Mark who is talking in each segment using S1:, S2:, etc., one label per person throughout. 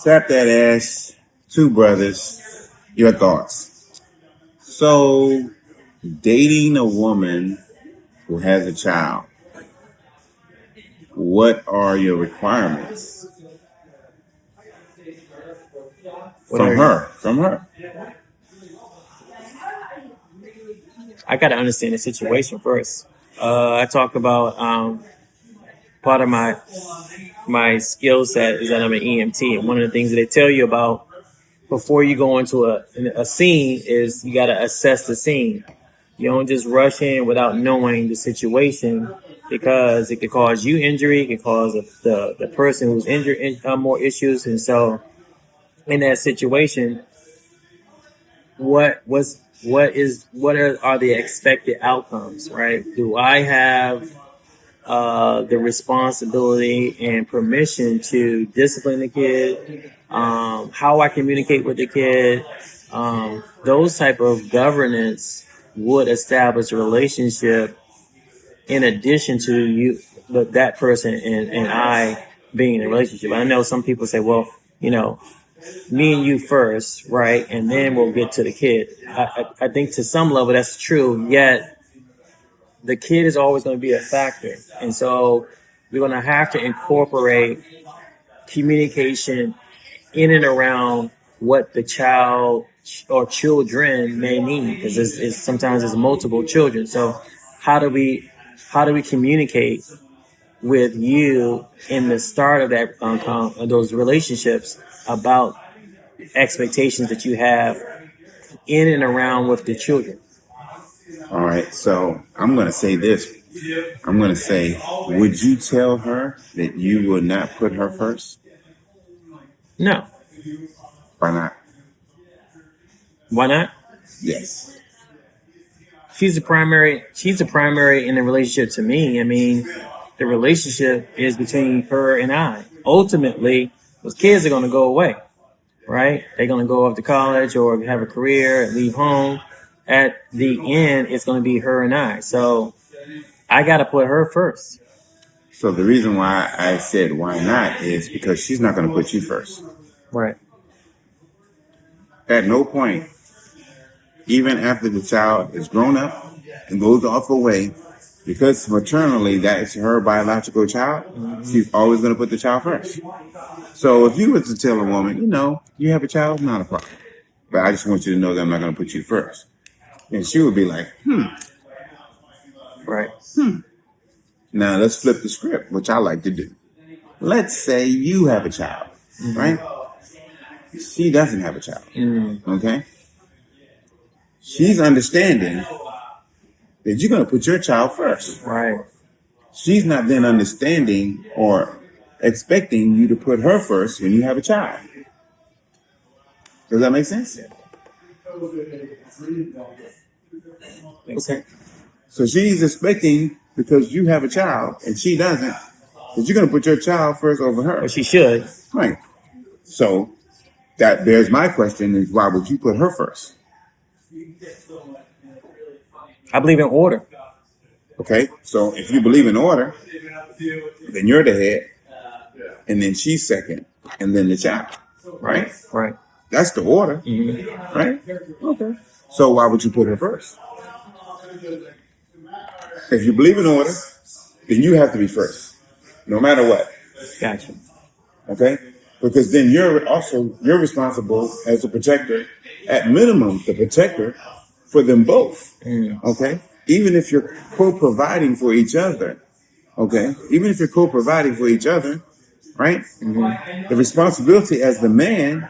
S1: Tap that ass. Two brothers. Your thoughts. So, dating a woman who has a child, what are your requirements from her? From her.
S2: I got to understand the situation first. I talk about part of my skill set is that I'm an EMT, and one of the things that they tell you about before you go into a scene is you got to assess the scene. You don't just rush in without knowing the situation because it could cause you injury, it could cause the person who's injured more issues, and so in that situation, what are the expected outcomes, right? Do I have the responsibility and permission to discipline the kid? How I communicate with the kid? Those type of governance would establish a relationship in addition to that person and I being in a relationship. I know some people say, well, me and you first, right? And then we'll get to the kid. I think to some level that's true, yet the kid is always going to be a factor. And so we're going to have to incorporate communication in and around what the child or children may need, because sometimes it's multiple children. So how do we communicate with you in the start of those relationships about expectations that you have in and around with the children?
S1: All right. So I'm going to say this. I'm going to say, would you tell her that you will not put her first?
S2: No.
S1: Why not?
S2: Why not?
S1: Yes.
S2: She's the primary in the relationship to me. I mean, the relationship is between her and I. Ultimately, those kids are going to go away, right? They're going to go off to college or have a career and leave home. At the end, it's going to be her and I. So I got to put her first.
S1: So the reason why I said why not is because she's not going to put you first.
S2: Right.
S1: At no point, even after the child is grown up and goes off away, because maternally that is her biological child, she's always going to put the child first. So if you were to tell a woman, you have a child, not a problem, but I just want you to know that I'm not going to put you first. And she would be like,
S2: Right.
S1: Now let's flip the script, which I like to do. Let's say you have a child, right? She doesn't have a child, okay? She's understanding that you're going to put your child first.
S2: Right.
S1: She's not then understanding or expecting you to put her first when you have a child. Does that make sense? Okay. So she's expecting, because you have a child and she doesn't, that you're going to put your child first over her.
S2: But she should.
S1: Right. So there's my question is, why would you put her first?
S2: I believe in order.
S1: Okay. So if you believe in order, then you're the head, and then she's second, and then the child. Right?
S2: Right.
S1: That's the order. Right? Okay. So why would you put her first? If you believe in order, then you have to be first, no matter what.
S2: Gotcha.
S1: Okay? Because then you're responsible as a protector, at minimum, the protector for them both. Okay? Even if you're co-providing for each other. Okay? Even if you're co-providing for each other, right? The responsibility as the man,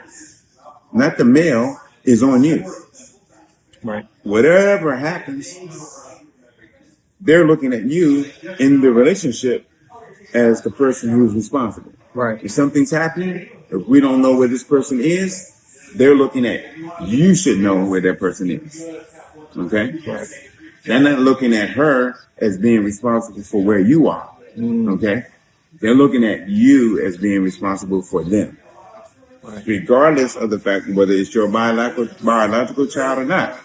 S1: not the male, is on you.
S2: Right.
S1: Whatever happens, they're looking at you in the relationship as the person who's responsible.
S2: Right.
S1: If something's happening, if we don't know where this person is, they're looking at you should know where that person is. Okay?
S2: Right.
S1: They're not looking at her as being responsible for where you are. Okay? They're looking at you as being responsible for them. Right. Regardless of the fact whether it's your biological child or not.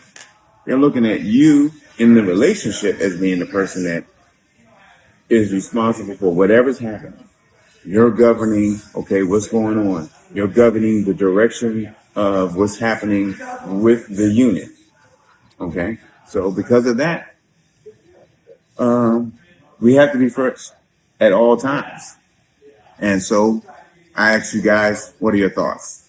S1: They're looking at you in the relationship as being the person that is responsible for whatever's happening. You're governing, okay, what's going on? You're governing the direction of what's happening with the unit. Okay. So because of that, we have to be first at all times. And so I ask you guys, what are your thoughts?